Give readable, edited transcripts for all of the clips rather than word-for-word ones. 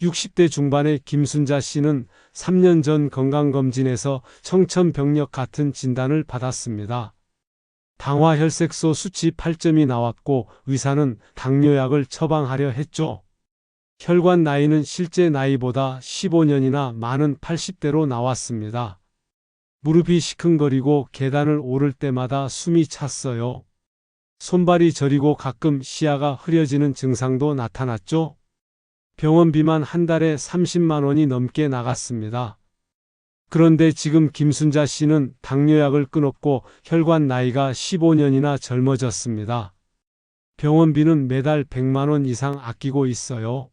60대 중반의 김순자 씨는 3년 전 건강검진에서 청천벽력 같은 진단을 받았습니다. 당화혈색소 수치 8점이 나왔고 의사는 당뇨약을 처방하려 했죠. 혈관 나이는 실제 나이보다 15년이나 많은 80대로 나왔습니다. 무릎이 시큰거리고 계단을 오를 때마다 숨이 찼어요. 손발이 저리고 가끔 시야가 흐려지는 증상도 나타났죠. 병원비만 한 달에 30만 원이 넘게 나갔습니다. 그런데 지금 김순자 씨는 당뇨약을 끊었고 혈관 나이가 15년이나 젊어졌습니다. 병원비는 매달 100만 원 이상 아끼고 있어요.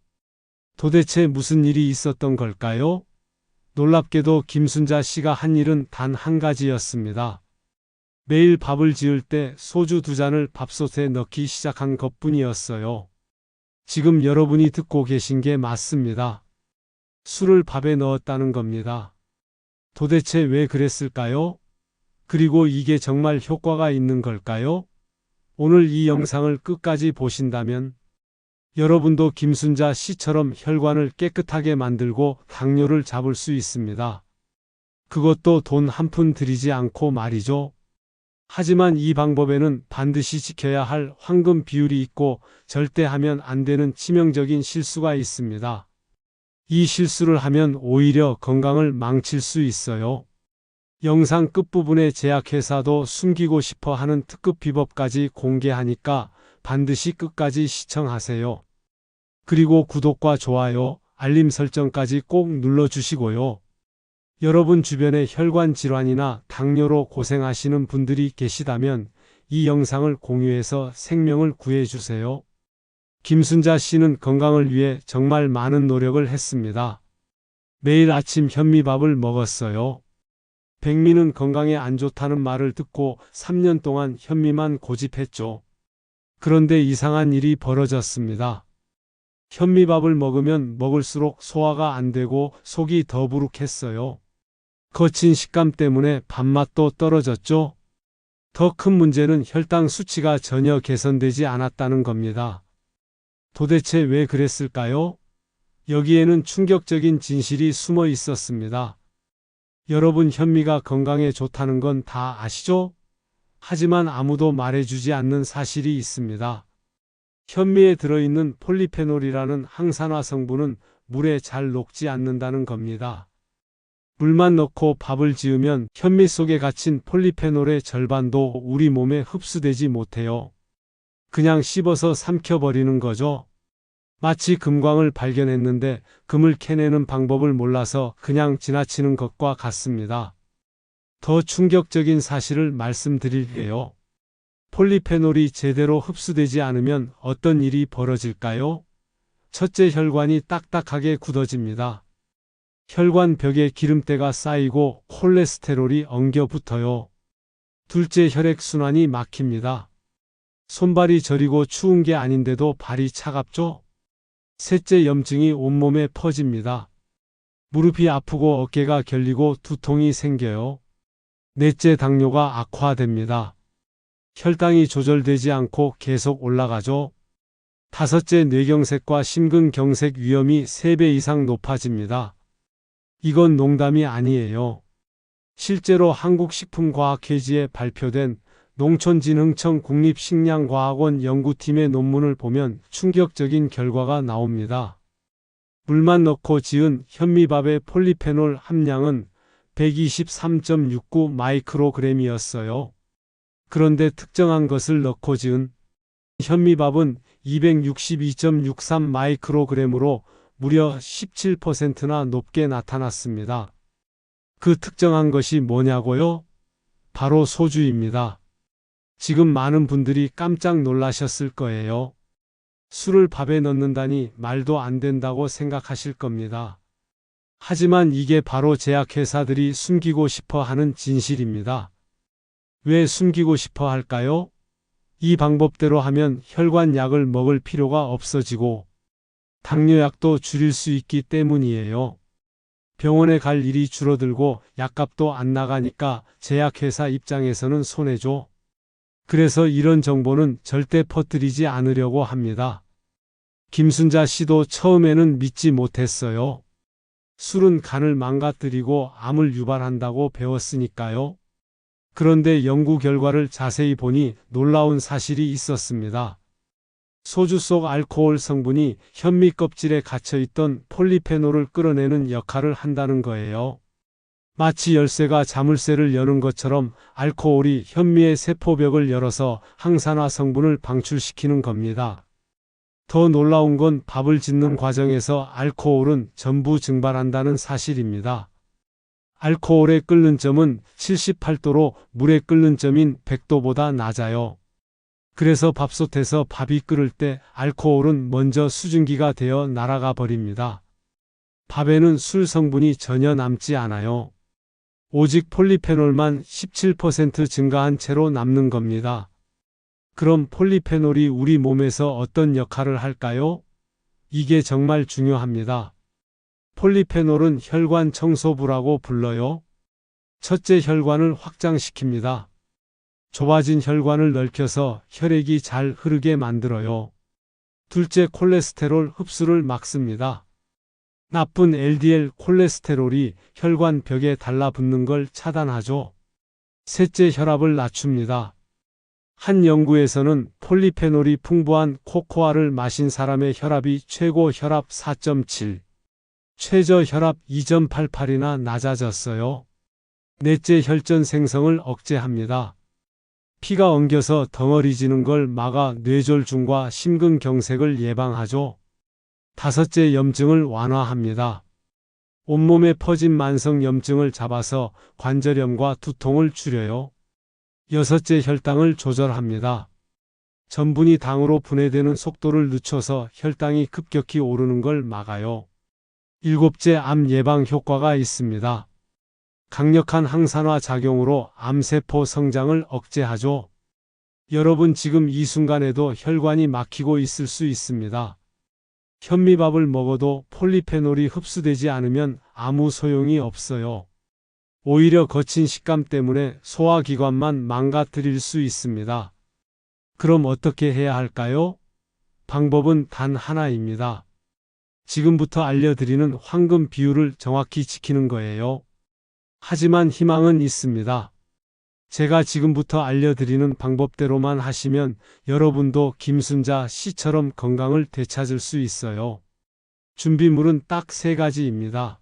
도대체 무슨 일이 있었던 걸까요? 놀랍게도 김순자 씨가 한 일은 단 한 가지였습니다. 매일 밥을 지을 때 소주 2잔을 밥솥에 넣기 시작한 것뿐이었어요. 지금 여러분이 듣고 계신 게 맞습니다. 술을 밥에 넣었다는 겁니다. 도대체 왜 그랬을까요? 그리고 이게 정말 효과가 있는 걸까요? 오늘 이 영상을 끝까지 보신다면 여러분도 김순자 씨처럼 혈관을 깨끗하게 만들고 당뇨를 잡을 수 있습니다. 그것도 돈 한 푼 들이지 않고 말이죠. 하지만 이 방법에는 반드시 지켜야 할 황금 비율이 있고 절대 하면 안 되는 치명적인 실수가 있습니다. 이 실수를 하면 오히려 건강을 망칠 수 있어요. 영상 끝부분에 제약회사도 숨기고 싶어 하는 특급 비법까지 공개하니까 반드시 끝까지 시청하세요. 그리고 구독과 좋아요, 알림 설정까지 꼭 눌러주시고요. 여러분 주변에 혈관 질환이나 당뇨로 고생하시는 분들이 계시다면 이 영상을 공유해서 생명을 구해주세요. 김순자 씨는 건강을 위해 정말 많은 노력을 했습니다. 매일 아침 현미밥을 먹었어요. 백미는 건강에 안 좋다는 말을 듣고 3년 동안 현미만 고집했죠. 그런데 이상한 일이 벌어졌습니다. 현미밥을 먹으면 먹을수록 소화가 안 되고 속이 더부룩했어요. 거친 식감 때문에 밥맛도 떨어졌죠. 더 큰 문제는 혈당 수치가 전혀 개선되지 않았다는 겁니다. 도대체 왜 그랬을까요? 여기에는 충격적인 진실이 숨어 있었습니다. 여러분 현미가 건강에 좋다는 건 다 아시죠? 하지만 아무도 말해주지 않는 사실이 있습니다. 현미에 들어있는 폴리페놀이라는 항산화 성분은 물에 잘 녹지 않는다는 겁니다. 물만 넣고 밥을 지으면 현미 속에 갇힌 폴리페놀의 절반도 우리 몸에 흡수되지 못해요. 그냥 씹어서 삼켜버리는 거죠. 마치 금광을 발견했는데 금을 캐내는 방법을 몰라서 그냥 지나치는 것과 같습니다. 더 충격적인 사실을 말씀드릴게요. 폴리페놀이 제대로 흡수되지 않으면 어떤 일이 벌어질까요? 첫째, 혈관이 딱딱하게 굳어집니다. 혈관 벽에 기름때가 쌓이고 콜레스테롤이 엉겨 붙어요. 둘째, 혈액순환이 막힙니다. 손발이 저리고 추운 게 아닌데도 발이 차갑죠? 셋째, 염증이 온몸에 퍼집니다. 무릎이 아프고 어깨가 결리고 두통이 생겨요. 넷째, 당뇨가 악화됩니다. 혈당이 조절되지 않고 계속 올라가죠. 다섯째, 뇌경색과 심근경색 위험이 3배 이상 높아집니다. 이건 농담이 아니에요. 실제로 한국식품과학회지에 발표된 농촌진흥청 국립식량과학원 연구팀의 논문을 보면 충격적인 결과가 나옵니다. 물만 넣고 지은 현미밥의 폴리페놀 함량은 123.69 마이크로그램이었어요. 그런데 특정한 것을 넣고 지은 현미밥은 262.63 마이크로그램으로 무려 17%나 높게 나타났습니다. 그 특정한 것이 뭐냐고요? 바로 소주입니다. 지금 많은 분들이 깜짝 놀라셨을 거예요. 술을 밥에 넣는다니 말도 안 된다고 생각하실 겁니다. 하지만 이게 바로 제약회사들이 숨기고 싶어 하는 진실입니다. 왜 숨기고 싶어 할까요? 이 방법대로 하면 혈관약을 먹을 필요가 없어지고 당뇨약도 줄일 수 있기 때문이에요. 병원에 갈 일이 줄어들고 약값도 안 나가니까 제약회사 입장에서는 손해죠. 그래서 이런 정보는 절대 퍼뜨리지 않으려고 합니다. 김순자 씨도 처음에는 믿지 못했어요. 술은 간을 망가뜨리고 암을 유발한다고 배웠으니까요. 그런데 연구 결과를 자세히 보니 놀라운 사실이 있었습니다. 소주 속 알코올 성분이 현미 껍질에 갇혀있던 폴리페놀을 끌어내는 역할을 한다는 거예요. 마치 열쇠가 자물쇠를 여는 것처럼 알코올이 현미의 세포벽을 열어서 항산화 성분을 방출시키는 겁니다. 더 놀라운 건 밥을 짓는 과정에서 알코올은 전부 증발한다는 사실입니다. 알코올의 끓는 점은 78도로 물의 끓는 점인 100도보다 낮아요. 그래서 밥솥에서 밥이 끓을 때 알코올은 먼저 수증기가 되어 날아가 버립니다. 밥에는 술 성분이 전혀 남지 않아요. 오직 폴리페놀만 17% 증가한 채로 남는 겁니다. 그럼 폴리페놀이 우리 몸에서 어떤 역할을 할까요? 이게 정말 중요합니다. 폴리페놀은 혈관 청소부라고 불러요. 첫째, 혈관을 확장시킵니다. 좁아진 혈관을 넓혀서 혈액이 잘 흐르게 만들어요. 둘째, 콜레스테롤 흡수를 막습니다. 나쁜 LDL 콜레스테롤이 혈관 벽에 달라붙는 걸 차단하죠. 셋째, 혈압을 낮춥니다. 한 연구에서는 폴리페놀이 풍부한 코코아를 마신 사람의 혈압이 최고 혈압 4.7, 최저 혈압 2.88이나 낮아졌어요. 넷째, 혈전 생성을 억제합니다. 피가 엉겨서 덩어리지는 걸 막아 뇌졸중과 심근경색을 예방하죠. 다섯째, 염증을 완화합니다. 온몸에 퍼진 만성 염증을 잡아서 관절염과 두통을 줄여요. 여섯째, 혈당을 조절합니다. 전분이 당으로 분해되는 속도를 늦춰서 혈당이 급격히 오르는 걸 막아요. 일곱째, 암 예방 효과가 있습니다. 강력한 항산화 작용으로 암세포 성장을 억제하죠. 여러분 지금 이 순간에도 혈관이 막히고 있을 수 있습니다. 현미밥을 먹어도 폴리페놀이 흡수되지 않으면 아무 소용이 없어요. 오히려 거친 식감 때문에 소화기관만 망가뜨릴 수 있습니다. 그럼 어떻게 해야 할까요? 방법은 단 하나입니다. 지금부터 알려드리는 황금 비율을 정확히 지키는 거예요. 하지만 희망은 있습니다. 제가 지금부터 알려드리는 방법대로만 하시면 여러분도 김순자 씨처럼 건강을 되찾을 수 있어요. 준비물은 딱 3가지입니다.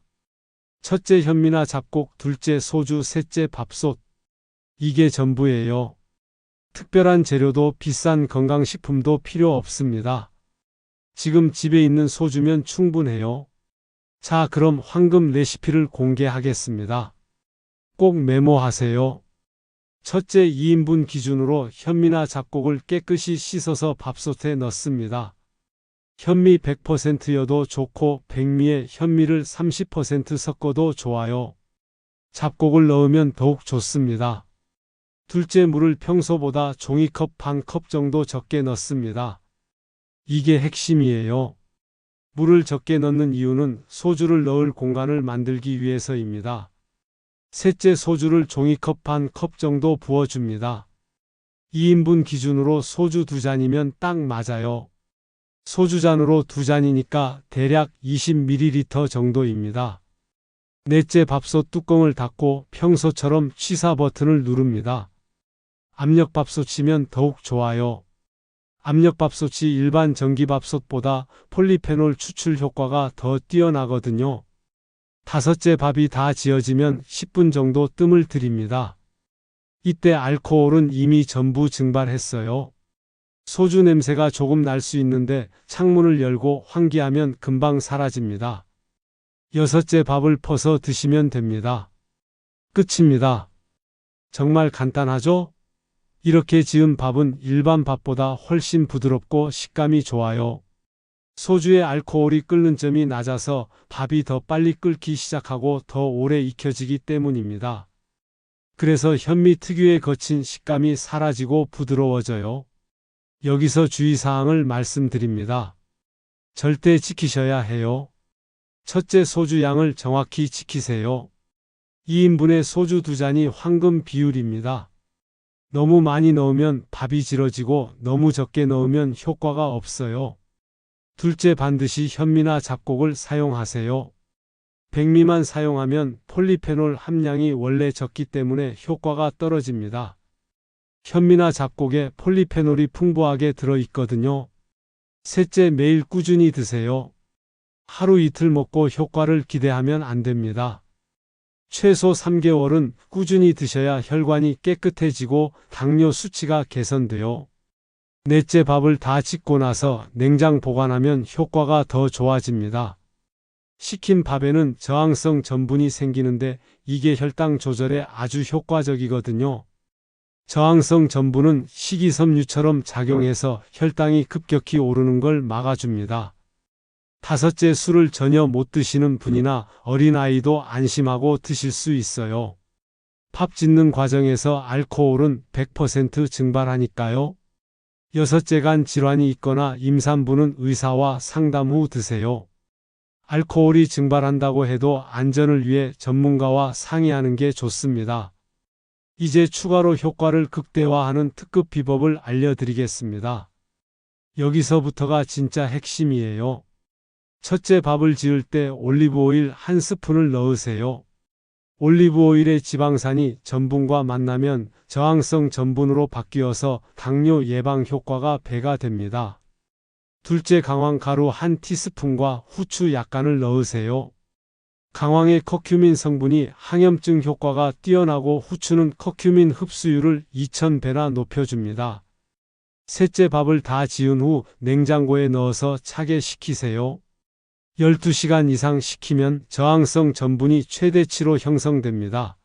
첫째, 현미나 잡곡, 둘째, 소주, 셋째, 밥솥. 이게 전부예요. 특별한 재료도 비싼 건강식품도 필요 없습니다. 지금 집에 있는 소주면 충분해요. 자, 그럼 황금 레시피를 공개하겠습니다. 꼭 메모하세요. 첫째, 2인분 기준으로 현미나 잡곡을 깨끗이 씻어서 밥솥에 넣습니다. 현미 100%여도 좋고 백미에 현미를 30% 섞어도 좋아요. 잡곡을 넣으면 더욱 좋습니다. 둘째, 물을 평소보다 종이컵 반 컵 정도 적게 넣습니다. 이게 핵심이에요. 물을 적게 넣는 이유는 소주를 넣을 공간을 만들기 위해서입니다. 셋째, 소주를 종이컵 반 컵 정도 부어줍니다. 2인분 기준으로 소주 2잔이면 딱 맞아요. 소주잔으로 2잔이니까 대략 20ml 정도입니다. 넷째, 밥솥 뚜껑을 닫고 평소처럼 취사 버튼을 누릅니다. 압력밥솥이면 더욱 좋아요. 압력밥솥이 일반 전기밥솥보다 폴리페놀 추출 효과가 더 뛰어나거든요. 다섯째, 밥이 다 지어지면 10분 정도 뜸을 들입니다. 이때 알코올은 이미 전부 증발했어요. 소주 냄새가 조금 날 수 있는데 창문을 열고 환기하면 금방 사라집니다. 여섯째, 밥을 퍼서 드시면 됩니다. 끝입니다. 정말 간단하죠? 이렇게 지은 밥은 일반 밥보다 훨씬 부드럽고 식감이 좋아요. 소주의 알코올이 끓는 점이 낮아서 밥이 더 빨리 끓기 시작하고 더 오래 익혀지기 때문입니다. 그래서 현미 특유의 거친 식감이 사라지고 부드러워져요. 여기서 주의사항을 말씀드립니다. 절대 지키셔야 해요. 첫째, 소주 양을 정확히 지키세요. 2인분에 소주 2잔이 황금 비율입니다. 너무 많이 넣으면 밥이 질어지고 너무 적게 넣으면 효과가 없어요. 둘째, 반드시 현미나 잡곡을 사용하세요. 백미만 사용하면 폴리페놀 함량이 원래 적기 때문에 효과가 떨어집니다. 현미나 잡곡에 폴리페놀이 풍부하게 들어있거든요. 셋째, 매일 꾸준히 드세요. 하루 이틀 먹고 효과를 기대하면 안 됩니다. 최소 3개월은 꾸준히 드셔야 혈관이 깨끗해지고 당뇨 수치가 개선돼요. 넷째, 밥을 다 짓고 나서 냉장 보관하면 효과가 더 좋아집니다. 식힌 밥에는 저항성 전분이 생기는데 이게 혈당 조절에 아주 효과적이거든요. 저항성 전분은 식이섬유처럼 작용해서 혈당이 급격히 오르는 걸 막아줍니다. 다섯째, 술을 전혀 못 드시는 분이나 어린아이도 안심하고 드실 수 있어요. 밥 짓는 과정에서 알코올은 100% 증발하니까요. 여섯째, 간 질환이 있거나 임산부는 의사와 상담 후 드세요. 알코올이 증발한다고 해도 안전을 위해 전문가와 상의하는 게 좋습니다. 이제 추가로 효과를 극대화하는 특급 비법을 알려드리겠습니다. 여기서부터가 진짜 핵심이에요. 첫째, 밥을 지을 때 올리브오일 1스푼을 넣으세요. 올리브오일의 지방산이 전분과 만나면 저항성 전분으로 바뀌어서 당뇨 예방 효과가 배가 됩니다. 둘째, 강황가루 1티스푼과 후추 약간을 넣으세요. 강황의 커큐민 성분이 항염증 효과가 뛰어나고 후추는 커큐민 흡수율을 2000배나 높여줍니다. 셋째, 밥을 다 지은 후 냉장고에 넣어서 차게 식히세요. 12시간 이상 식히면 저항성 전분이 최대치로 형성됩니다.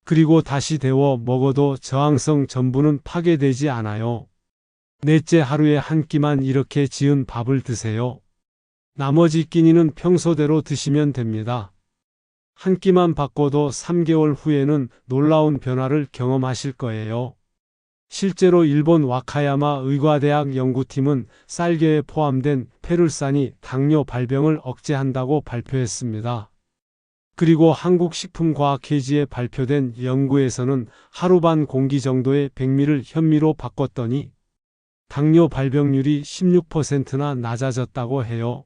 그리고 다시 데워 먹어도 저항성 전분은 파괴되지 않아요. 넷째, 하루에 한 끼만 이렇게 지은 밥을 드세요. 나머지 끼니는 평소대로 드시면 됩니다. 한 끼만 바꿔도 3개월 후에는 놀라운 변화를 경험하실 거예요. 실제로 일본 와카야마 의과대학 연구팀은 쌀겨에 포함된 페룰산이 당뇨 발병을 억제한다고 발표했습니다. 그리고 한국식품과학회지에 발표된 연구에서는 하루 반 공기 정도의 백미를 현미로 바꿨더니 당뇨 발병률이 16%나 낮아졌다고 해요.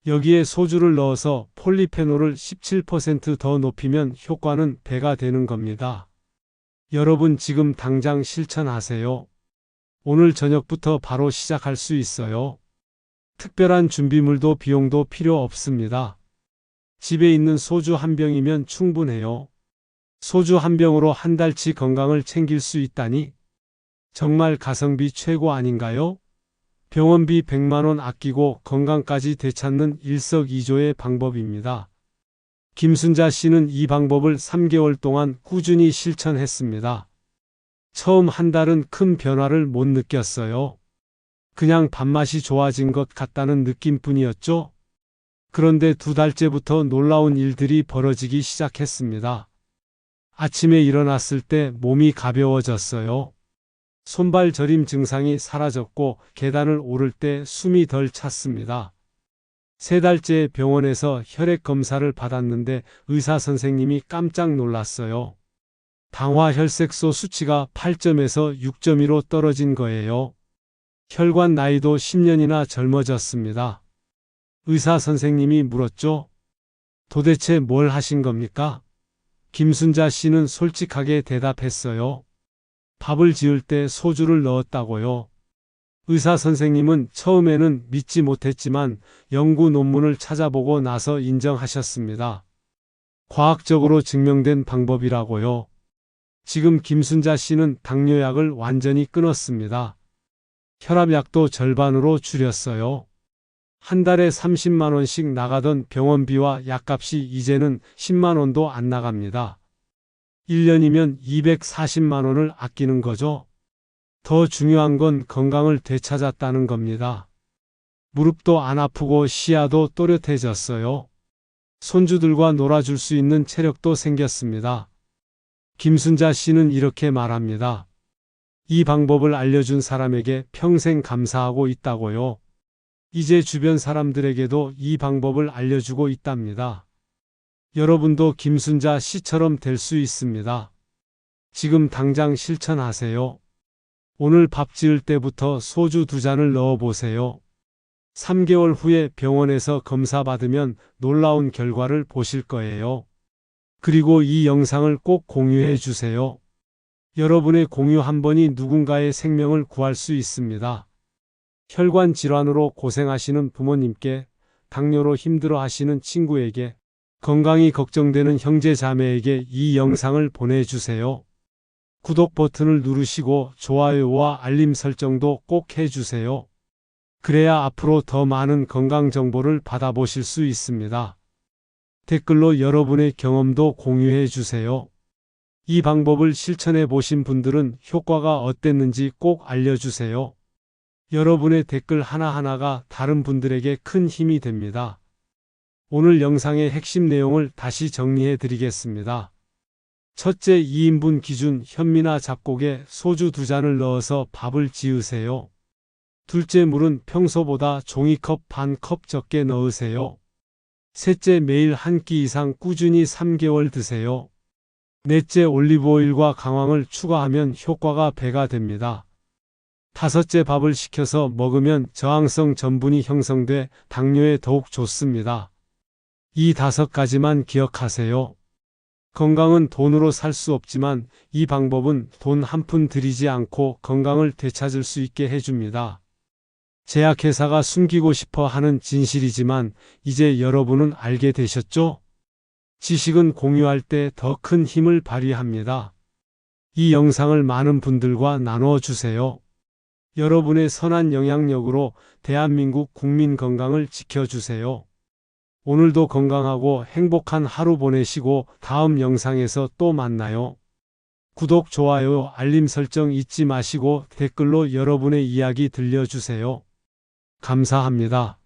여기에 소주를 넣어서 폴리페놀을 17% 더 높이면 효과는 배가 되는 겁니다. 여러분, 지금 당장 실천하세요. 오늘 저녁부터 바로 시작할 수 있어요. 특별한 준비물도 비용도 필요 없습니다. 집에 있는 소주 한 병이면 충분해요. 소주 한 병으로 한 달치 건강을 챙길 수 있다니 정말 가성비 최고 아닌가요? 병원비 100만 원 아끼고 건강까지 되찾는 일석이조의 방법입니다. 김순자 씨는 이 방법을 3개월 동안 꾸준히 실천했습니다. 처음 한 달은 큰 변화를 못 느꼈어요. 그냥 밥맛이 좋아진 것 같다는 느낌뿐이었죠. 그런데 2달째부터 놀라운 일들이 벌어지기 시작했습니다. 아침에 일어났을 때 몸이 가벼워졌어요. 손발 저림 증상이 사라졌고 계단을 오를 때 숨이 덜 찼습니다. 3달째 병원에서 혈액 검사를 받았는데 의사 선생님이 깜짝 놀랐어요. 당화혈색소 수치가 8점에서 6.2로 떨어진 거예요. 혈관 나이도 10년이나 젊어졌습니다. 의사 선생님이 물었죠. 도대체 뭘 하신 겁니까? 김순자 씨는 솔직하게 대답했어요. 밥을 지을 때 소주를 넣었다고요. 의사 선생님은 처음에는 믿지 못했지만 연구 논문을 찾아보고 나서 인정하셨습니다. 과학적으로 증명된 방법이라고요. 지금 김순자 씨는 당뇨약을 완전히 끊었습니다. 혈압약도 절반으로 줄였어요. 한 달에 30만 원씩 나가던 병원비와 약값이 이제는 10만 원도 안 나갑니다. 1년이면 240만 원을 아끼는 거죠. 더 중요한 건 건강을 되찾았다는 겁니다. 무릎도 안 아프고 시야도 또렷해졌어요. 손주들과 놀아줄 수 있는 체력도 생겼습니다. 김순자 씨는 이렇게 말합니다. 이 방법을 알려준 사람에게 평생 감사하고 있다고요. 이제 주변 사람들에게도 이 방법을 알려주고 있답니다. 여러분도 김순자 씨처럼 될 수 있습니다. 지금 당장 실천하세요. 오늘 밥 지을 때부터 소주 2잔을 넣어보세요. 3개월 후에 병원에서 검사받으면 놀라운 결과를 보실 거예요. 그리고 이 영상을 꼭 공유해 주세요. 여러분의 공유 한 번이 누군가의 생명을 구할 수 있습니다. 혈관 질환으로 고생하시는 부모님께, 당뇨로 힘들어 하시는 친구에게, 건강이 걱정되는 형제 자매에게 이 영상을 보내주세요. 구독 버튼을 누르시고 좋아요와 알림 설정도 꼭 해주세요. 그래야 앞으로 더 많은 건강 정보를 받아보실 수 있습니다. 댓글로 여러분의 경험도 공유해 주세요. 이 방법을 실천해 보신 분들은 효과가 어땠는지 꼭 알려주세요. 여러분의 댓글 하나하나가 다른 분들에게 큰 힘이 됩니다. 오늘 영상의 핵심 내용을 다시 정리해 드리겠습니다. 첫째, 2인분 기준 현미나 잡곡에 소주 2잔을 넣어서 밥을 지으세요. 둘째, 물은 평소보다 종이컵 반 컵 적게 넣으세요. 셋째, 매일 한 끼 이상 꾸준히 3개월 드세요. 넷째, 올리브오일과 강황을 추가하면 효과가 배가 됩니다. 다섯째, 밥을 식혀서 먹으면 저항성 전분이 형성돼 당뇨에 더욱 좋습니다. 이 5가지만 기억하세요. 건강은 돈으로 살 수 없지만 이 방법은 돈 한 푼 들이지 않고 건강을 되찾을 수 있게 해줍니다. 제약회사가 숨기고 싶어 하는 진실이지만 이제 여러분은 알게 되셨죠? 지식은 공유할 때 더 큰 힘을 발휘합니다. 이 영상을 많은 분들과 나누어 주세요. 여러분의 선한 영향력으로 대한민국 국민 건강을 지켜주세요. 오늘도 건강하고 행복한 하루 보내시고 다음 영상에서 또 만나요. 구독, 좋아요, 알림 설정 잊지 마시고 댓글로 여러분의 이야기 들려주세요. 감사합니다.